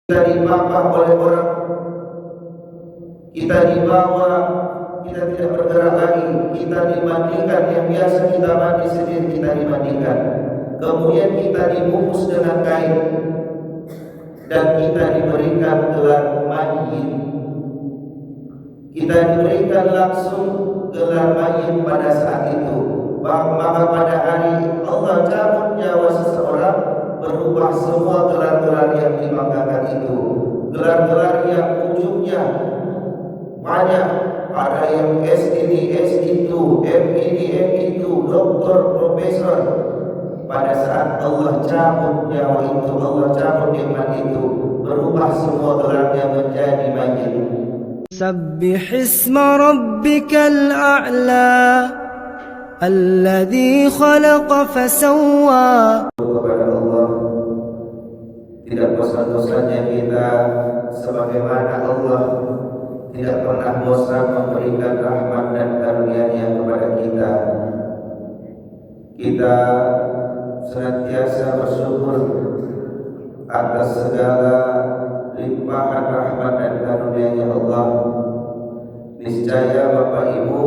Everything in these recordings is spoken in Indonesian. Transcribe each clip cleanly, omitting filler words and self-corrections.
kita dipapah oleh orang, kita dibawa, kita tidak bergerak lagi, kita dimandikan, yang biasa kita mandi sendiri kita dimandikan, kemudian kita dibungkus dengan kain dan kita diberikan gelar mayyit. Kita diberikan langsung gelar mayyit pada saat itu. Maka pada hari Allah cabut nyawa seseorang, berubah semua gelar-gelar yang dibanggakan itu. Gelar-gelar yang ujungnya banyak, ada yang S ini, S itu, M ini, M itu, doktor, profesor. Pada saat Allah cabut nyawa itu, Allah cabut nikmat itu, berubah semua gelarnya menjadi mayyit. سبح اسم ربك الأعلى الذي خلق فسوى. Kepada Allah, tidak bosan-bosannya kita, sebagaimana Allah tidak pernah bosan memberikan rahmat dan karunia-Nya kepada kita. Kita senantiasa bersyukur atas segala limpahan rahmat dan karunia-Nya Allah. Niscaya Bapak Ibu,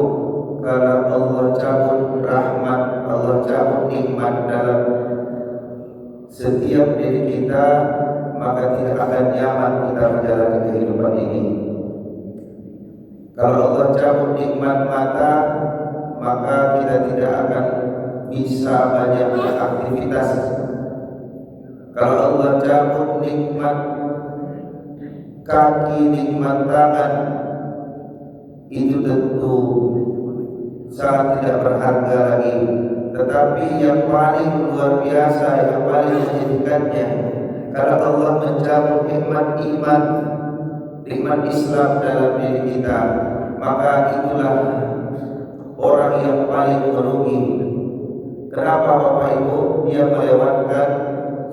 kalau Allah cabut rahmat, Allah cabut nikmat dalam setiap diri kita, maka tidak akan nyaman kita menjalani kehidupan ini. Kalau Allah cabut nikmat mata, maka kita tidak akan bisa banyak beraktivitas. Kalau Allah cabut nikmat kaki, nikmat tangan, itu tentu sangat tidak berharga lagi. Tetapi yang paling luar biasa, yang paling menyedihkannya, kalau Allah mencabut nikmat iman, nikmat Islam dalam diri kita, maka itulah orang yang paling merugi. Kenapa Bapak Ibu? Dia melewatkan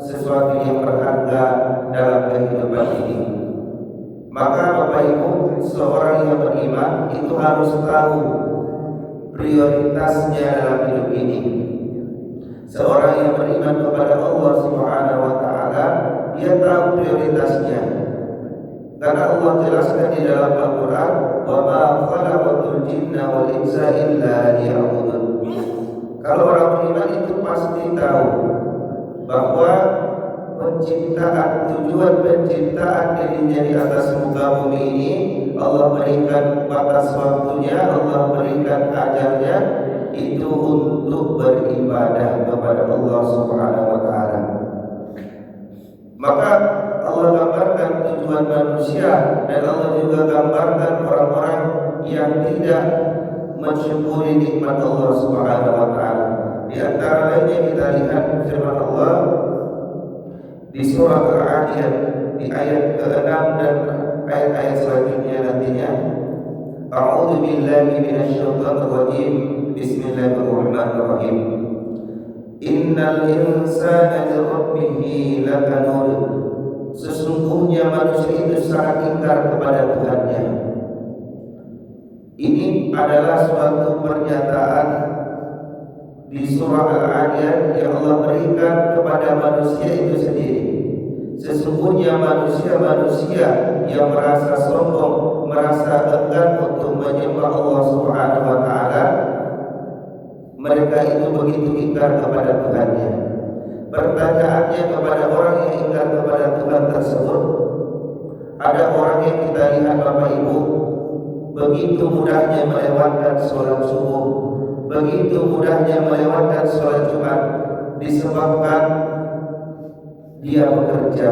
sesuatu yang berharga dalam kehidupan ini. Maka Bapak Ibu, seorang yang beriman itu harus tahu prioritasnya dalam hidup ini. Seorang yang beriman kepada Allah Subhanahu wa taala, dia tahu prioritasnya. Karena Allah jelaskan di dalam Al-Qur'an, "Wa ma khalaqatul jinna wal insa illa liya'budun." Kalau orang beriman itu pasti tahu bahwa tujuan penciptaan dirinya di atas muka bumi ini, Allah berikan batas waktunya, Allah berikan ajalnya, itu untuk beribadah kepada Allah Subhanahu wa taala. Maka Allah gambarkan tujuan manusia, dan Allah juga gambarkan orang-orang yang tidak mensyukuri nikmat Allah Subhanahu wa taala. Di antara lainnya kita lihat firman Allah di surah Al-Adiyat di ayat ke-6 dan ayat-ayat selanjutnya nantinya. A'udzu billahi minasyaitonir rajim. Bismillahirrahmanirrahim. Innal insana lirabbihi lakanud. Sesungguhnya manusia itu sangat ingkar kepada Tuhannya. Ini adalah suatu pernyataan di surah Al-Adiyat yang Allah berikan kepada manusia itu sendiri. Sesungguhnya manusia-manusia yang merasa sombong, merasa enggan untuk menyembah Allah Subhanahu wa taala, mereka itu begitu ingkar kepada Tuhannya. Pertanyaannya kepada orang yang ingkar kepada Tuhan tersebut, ada orang yang kita lihat Bapak Ibu begitu mudahnya melewatkan sholat subuh, begitu mudahnya melewatkan sholat Jumat, disebabkan dia bekerja,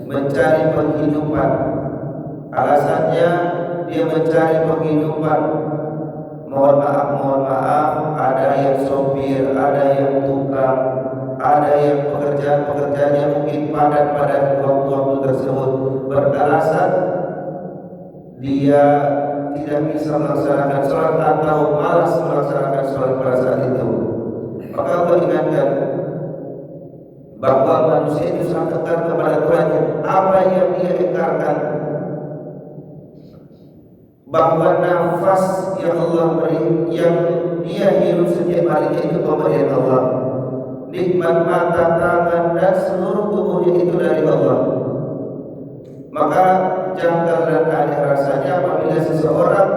mencari penghidupan. Alasannya dia mencari penghidupan. Mohon maaf, ada yang sopir, ada yang tukang, ada yang pekerjaan-pekerjaannya mungkin padat pada waktu-waktu tersebut. Beralasan dia tidak bisa melaksanakan sholat atau malas melaksanakan sholat pada saat itu. Maka Allah ingatkan bahwa manusia itu sangat ingkar kepada Tuhan. Apa yang dia ingkarkan? Bahwa nafas yang Allah beri, yang dia hirup setiap harinya itu pemberian Allah. Nikmat mata, tangan dan seluruh tubuhnya itu dari Allah. Maka janggal dan aneh rasanya apabila seseorang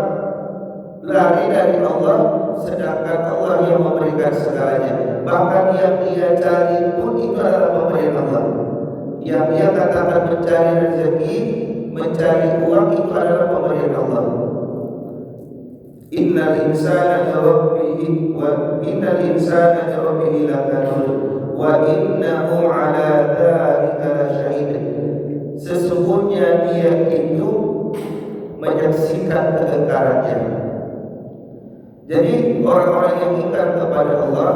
lari dari Allah, sedangkan Allah yang memberikan segalanya. Bahkan yang dia cari pun itu adalah pemberian Allah. Yang dia katakan mencari rezeki, mencari uang, itu adalah pemberian Allah. Innal insana li rabbih lakanun wa innahu ala dzalika lasyahid. Sesungguhnya dia itu menyaksikan keingkarannya. Jadi orang-orang yang ingkar kepada Allah,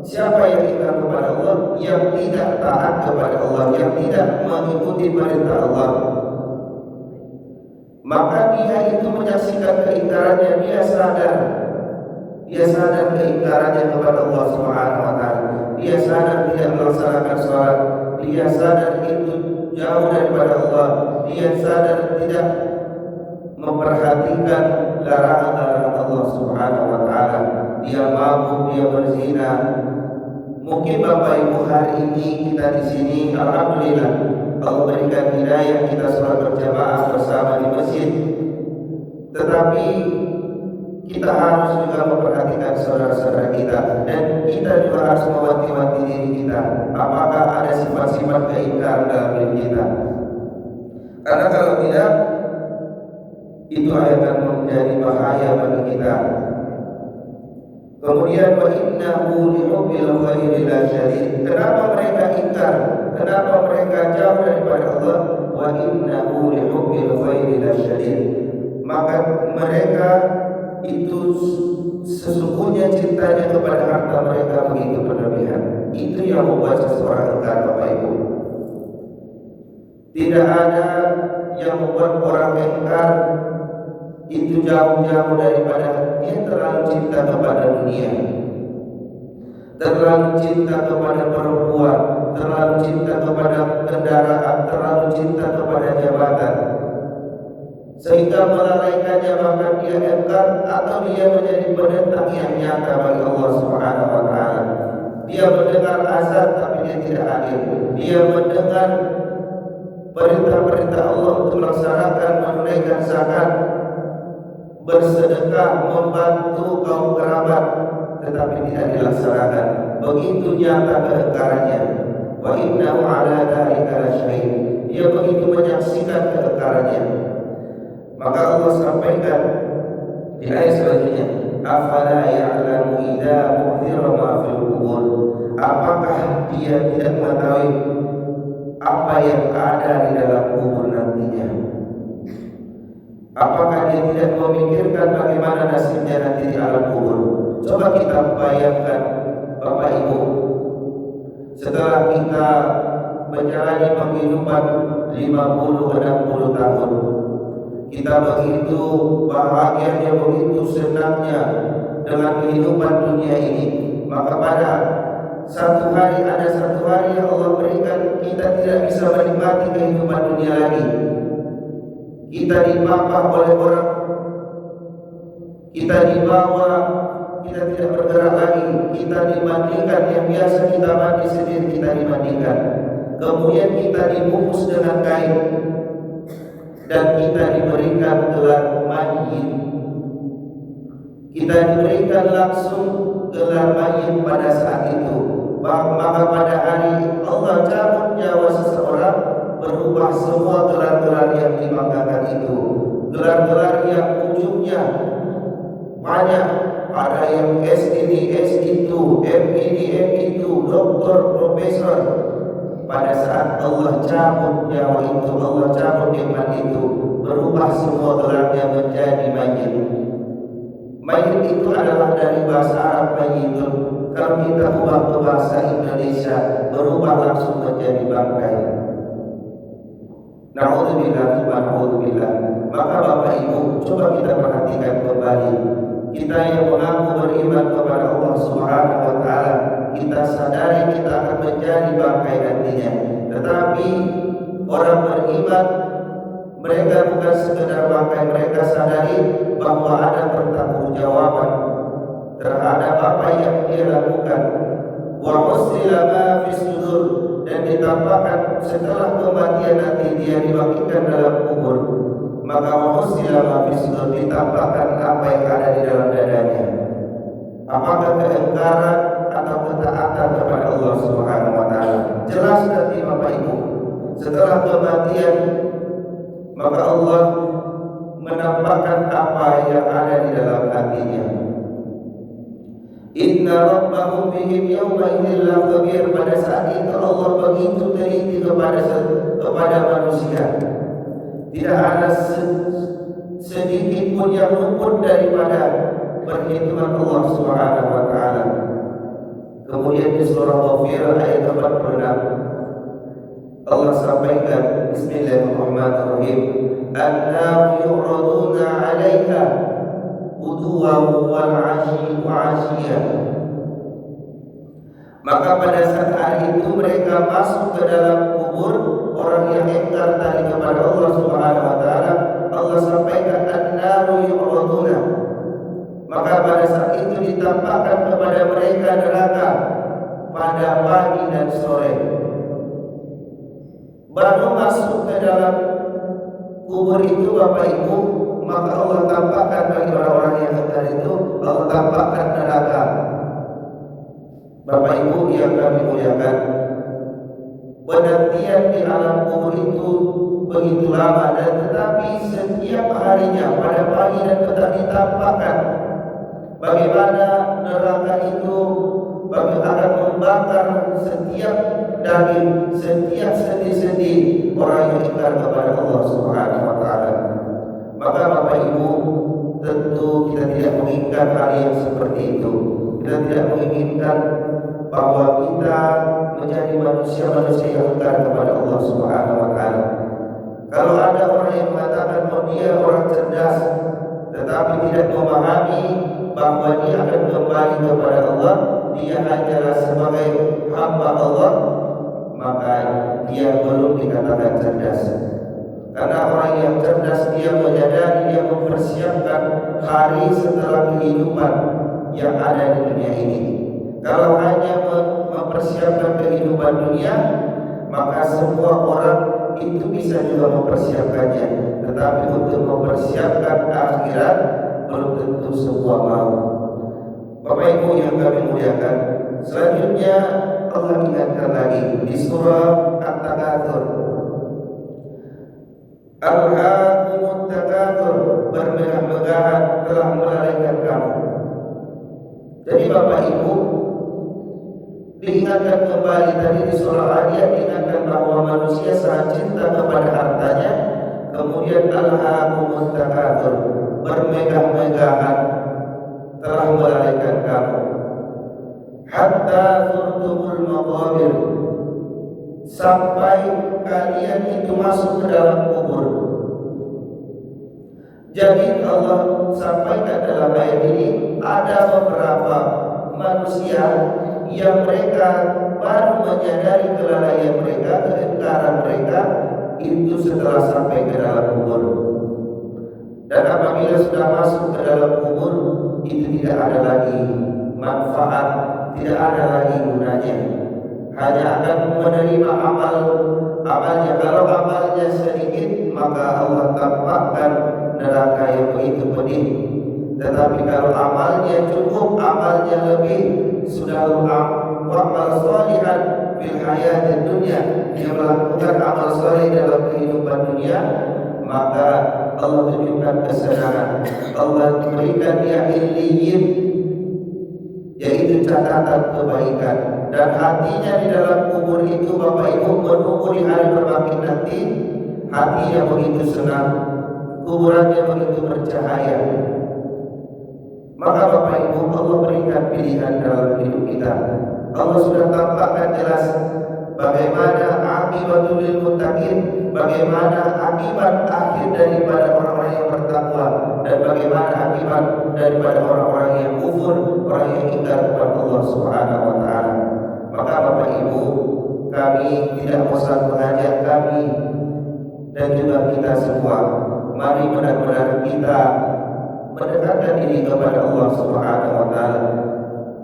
siapa yang ingkar kepada Allah? Yang tidak taat kepada Allah, yang tidak mengikuti perintah Allah. Maka dia itu menyaksikan keingkarannya, dia sadar keingkarannya kepada Allah Subhanahu wa taala. Dia sadar tidak melaksanakan salat, dia sadar itu jauh daripada Allah, dia sadar tidak memperhatikan larangan-larangan Allah Subhanahu wa taala. Dia mabuk, dia berzina. Mungkin Bapak Ibu hari ini kita di sini alhamdulillah Allah berikan hidayah, kita sholat berjamaah bersama di masjid. Tetapi kita harus juga memperhatikan saudara-saudara kita, dan kita juga harus mewanti-wanti diri kita. Apakah ada sifat-sifat keingkaran dalam diri kita? Karena kalau tidak, itu akan menjadi bahaya bagi kita. Kemudian wa innahu lihubbil khairi lasyadid. Kenapa mereka ingkar? Kenapa mereka jauh daripada Allah? Wa innahu lihubbil khairi lasyadid. Maka mereka itu sesungguhnya cintanya kepada harta mereka begitu berlebihan. Itu yang membuat seseorang ingkar, Bapak Ibu. Tidak ada yang membuat orang ingkar itu jauh-jauh daripada dia terlalu cinta kepada dunia, terlalu cinta kepada perempuan, terlalu cinta kepada kendaraan, terlalu cinta kepada jabatan, sehingga melalaikannya, bahkan dia ingkar atau dia menjadi penentang yang nyata bagi Allah Subhanahu wa taala. Dia mendengar azan tapi dia tidak hadir. Dia mendengar perintah-perintah Allah untuk melaksanakan, menunaikan zakat, bersedekah, membantu kaum kerabat, tetapi tidak dilaksanakan. Begitu nyata keingkarannya. Wa innahu ala dzalika lasyahid. Dia begitu menyaksikan keingkarannya. Maka Allah sampaikan di ayat selanjutnya, afala ya'lamu idza bu'thira ma fil qubur. Apakah dia tidak mengetahui apa yang ada di dalam kubur nantinya? Apakah dia tidak memikirkan bagaimana nasibnya nanti di alam kubur? Coba kita bayangkan, Bapak Ibu, setelah kita menjalani penghidupan 50-60 tahun, kita begitu bahagianya, begitu senangnya dengan kehidupan dunia ini. Maka pada satu hari, ada satu hari yang Allah berikan, kita tidak bisa menikmati kehidupan dunia lagi. Kita dipapah oleh orang, kita dibawa, kita tidak bergerak lagi, kita dimandikan, yang biasa kita mandi sendiri kita dimandikan. Kemudian kita dibungkus dengan kain dan kita diberikan gelar mayyit. Kita diberikan langsung gelar mayyit pada saat itu. Maka pada hari Allah cabut nyawa seseorang, berubah semua gelar-gelar yang dibanggakan itu. Gelar-gelar yang ujungnya banyak, ada yang S ini, S itu, M ini, M itu, doktor, profesor. Pada saat Allah cabut nyawa itu, Allah cabut nikmat itu, berubah semua gelarnya menjadi mayyit. Mayyit itu adalah dari bahasa Arab mayyitun. Kalau kita ubah ke bahasa Indonesia, berubah langsung menjadi bangkai. Na'udzubillah, na'udzubillah. Maka Bapak Ibu, coba kita perhatikan kembali. Kita yang mengaku beriman kepada Allah Subhanahu wa taala, kita sadari kita akan menjadi bangkai nantinya. Tetapi orang beriman, mereka bukan sekedar bangkai, mereka sadari bahwa ada pertanggungjawaban terhadap apa yang dia lakukan. Wa husila ma fi sudur, dan ditampakkan setelah kematian nanti dia dibangkitkan dalam kubur, maka wahusila ma fi sudur, ditampakkan apa yang ada di dalam dadanya, apakah keingkaran atau ketaatan kepada Allah Subhanahu wa taala. Jelas nanti Bapak Ibu, setelah kematian maka Allah menampakkan apa yang ada di dalam hatinya. Inna rabbahum bihim yawma idzin lakhabir. Pada saat itu Allah begitu teliti kepada manusia. Tidak ada sedikit pun yang luput daripada perhitungan Allah Subhanahu wa taala. Kemudian di surah Ghafir ayat 46 Allah sampaikan, Bismillahirrahmanirrahim, An-nar yu'raduna 'alaiha uduwan wal 'ashiyah. Maka pada saat hari itu mereka masuk ke dalam kubur, orang yang ingkar tadi kepada Allah Subhanahu wa taala, Allah sampaikan an-naru yu'raduna. Maka pada saat itu ditampakkan kepada mereka neraka pada pagi dan sore. Baru masuk ke dalam kubur itu Bapak Ibu, maka Allah tampakkan bagi orang-orang yang ingkar itu, Allah tampakkan neraka. Bapak Ibu yang kami muliakan, penantian di alam kubur itu begitu lama, dan tetapi setiap harinya pada pagi dan petang ditampakkan bagaimana neraka itu akan membakar setiap daging, setiap sendi-sendi orang yang ingkar kepada Allah Subhanahu wa taala. Maka Bapak Ibu, tentu kita tidak menginginkan hal yang seperti itu. Kita tidak menginginkan bahwa kita menjadi manusia-manusia yang ingkar kepada Allah Subhanahu wa taala. Kalau ada orang yang mengatakan bahwa dia orang cerdas tetapi tidak memahami bahwa dia akan kembali kepada Allah, dia hanyalah sebagai hamba Allah, maka dia belum dikatakan cerdas. Karena orang yang cerdas dia menyadari, dia mempersiapkan hari setelah kehidupan yang ada di dunia ini. Kalau hanya mempersiapkan kehidupan dunia, maka semua orang itu bisa juga mempersiapkannya. Tetapi untuk mempersiapkan akhirat belum tentu semua mau. Bapak Ibu yang kami muliakan, selanjutnya Allah ingatkan lagi di surah At-Takatsur, Alhaakumut takatsur, bermegah-megahan telah melalaikan kamu. Jadi Bapak Ibu diingatkan kembali tadi di surah Adiyat, diingatkan bahwa manusia sangat cinta kepada hartanya. Kemudian alhaakumut takatsur, bermegah-megahan telah melalaikan kamu. Hatta zurtumul maqabir, sampai kalian itu masuk ke dalam kubur. Jadi Allah sampaikan dalam ayat ini, ada beberapa manusia yang mereka baru menyadari kelalaian mereka, keingkaran mereka itu setelah sampai ke dalam kubur. Dan apabila sudah masuk ke dalam kubur, itu tidak ada lagi manfaat, tidak ada lagi gunanya. Hanya akan menerima amalnya. Kalau amalnya sedikit, maka Allah tampakkan neraka yang begitu pedih. Tetapi kalau amalnya cukup, amalnya lebih, sudah amal sholihan fil hayatid dunya, dia melakukan amal soleh dalam kehidupan dunia, maka Allah tunjukkan kesenangan. Allah berikan dia illiyin, yaitu catatan kebaikan. Dan hatinya di dalam kubur itu Bapak Ibu menunggu di hari berbangkit nanti, hatinya begitu senang, kuburannya begitu bercahaya. Maka Bapak Ibu, Allah berikan pilihan dalam hidup kita. Allah sudah tampakkan jelas bagaimana akibatul lil muttaqin, bagaimana akibat akhir daripada orang-orang yang bertakwa, dan bagaimana akibat daripada orang-orang yang kufur, orang yang ingkar kepada Allah Subhanahu wa taala. Maka Bapak Ibu, kami tidak bosan mengajak kami dan juga kita semua, mari benar-benar kita mendekatkan diri kepada Allah Subhanahu wa taala.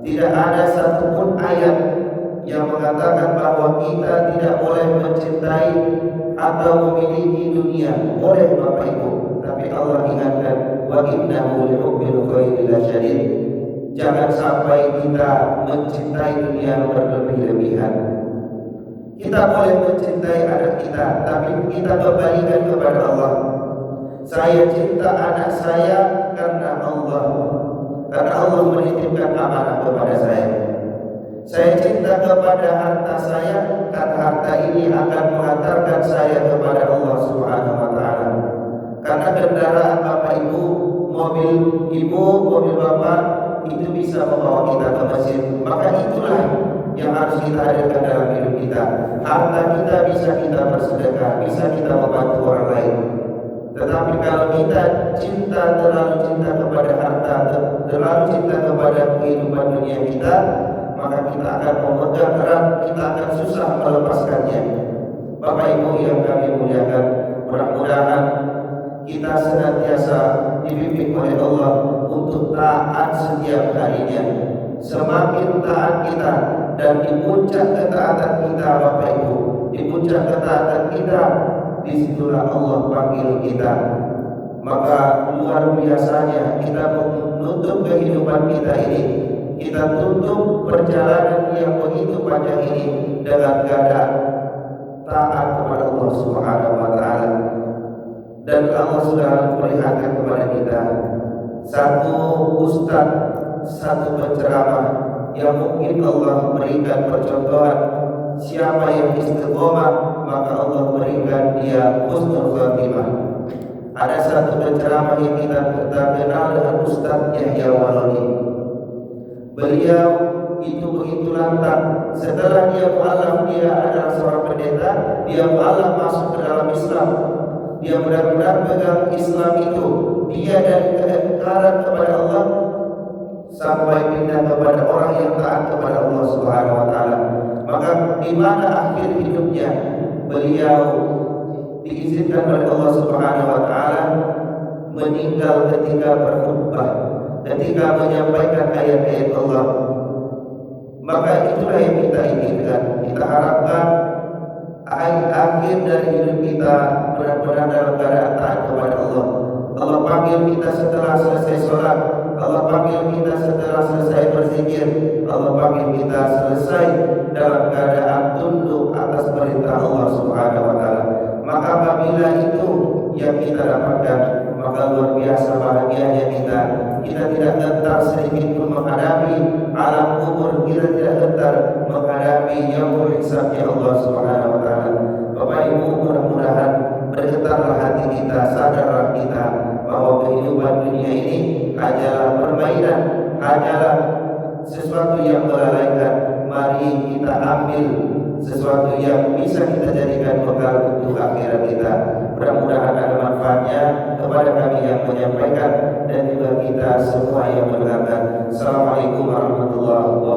Tidak ada satupun ayat yang mengatakan bahwa kita tidak boleh mencintai atau memiliki dunia. Boleh Bapak Ibu, tapi Allah ingatkan, wa innahu lihubbil khairi lasyadid. Jangan sampai kita mencintai dunia berlebih-lebihan. Kita boleh mencintai anak kita, tapi kita kembalikan kepada Allah. Saya cinta anak saya karena Allah, karena Allah menitipkan amanah kepada saya. Saya cinta kepada harta saya karena harta ini akan mengantarkan saya kepada Allah Subhanahu wa taala. Karena kendaraan Bapak Ibu, mobil Ibu, mobil Bapak itu bisa membawa kita ke masjid. Maka itulah yang harus kita hadirkan dalam hidup kita. Harta kita bisa kita bersedekah, bisa kita membantu orang lain. Tetapi kalau kita terlalu cinta kepada harta, terlalu cinta kepada kehidupan dunia kita, maka kita akan memegang erat, kita akan susah melepaskannya. Bapak Ibu yang kami muliakan, mudah-mudahan kita senantiasa dibimbing oleh Allah untuk taat setiap harinya. Semakin taat kita dan di puncak ketaatan kita, Bapak Ibu, di puncak ketaatan kita, disitulah Allah panggil kita. Maka luar biasanya kita menutup kehidupan kita ini, kita tutup perjalanan yang begitu panjang ini dengan keadaan taat kepada Allah Subhanahu wa taala. Dan Allah sudah perlihatkan kepada kita satu ustaz, satu penceramah yang mungkin Allah berikan percontohan. Siapa yang istiqomah, maka Allah berikan dia husnul khatimah. Ada satu penceramah yang kita kenal dengan Ustaz Yahya Waloni. Beliau itu begitu lantang. Setelah dia mualaf, dia adalah seorang pendeta, dia mualaf masuk ke dalam Islam. Dia benar-benar pegang Islam itu. Dia dari keingkaran kepada Allah sampai pindah kepada orang yang taat kepada Allah Subhanahu wa taala. Maka di mana akhir hidupnya? Beliau diizinkan oleh Allah Subhanahu wa taala meninggal ketika berkhutbah, ketika menyampaikan ayat-ayat Allah. Maka itulah yang kita inginkan. Kita harapkan akhir dari hidup kita benar-benar dalam keadaan taat kepada Allah. Allah panggil kita setelah selesai sholat, Allah panggil kita setelah selesai berzikir, Allah panggil kita selesai dalam keadaan tunduk atas perintah Allah Subhanahu wa taala. Maka apabila itu yang kita dapatkan, maka luar biasa bahagianya kita. Kita tidak gentar sedikit pun menghadapi alam kubur, kita tidak gentar menghadapi yaumul hisabnya Allah Subhanahu wa taala. Bapak Ibu, mudah-mudahan bergetarlah hati kita, sadarlah kita bahwa kehidupan dunia ini hanyalah permainan, hanyalah sesuatu yang melalaikan. Mari kita ambil sesuatu yang bisa kita jadikan bekal untuk akhirat kita. Mudah-mudahan ada manfaatnya kepada kami yang menyampaikan dan juga kita semua yang mendengarkan. Assalamualaikum warahmatullahi wabarakatuh.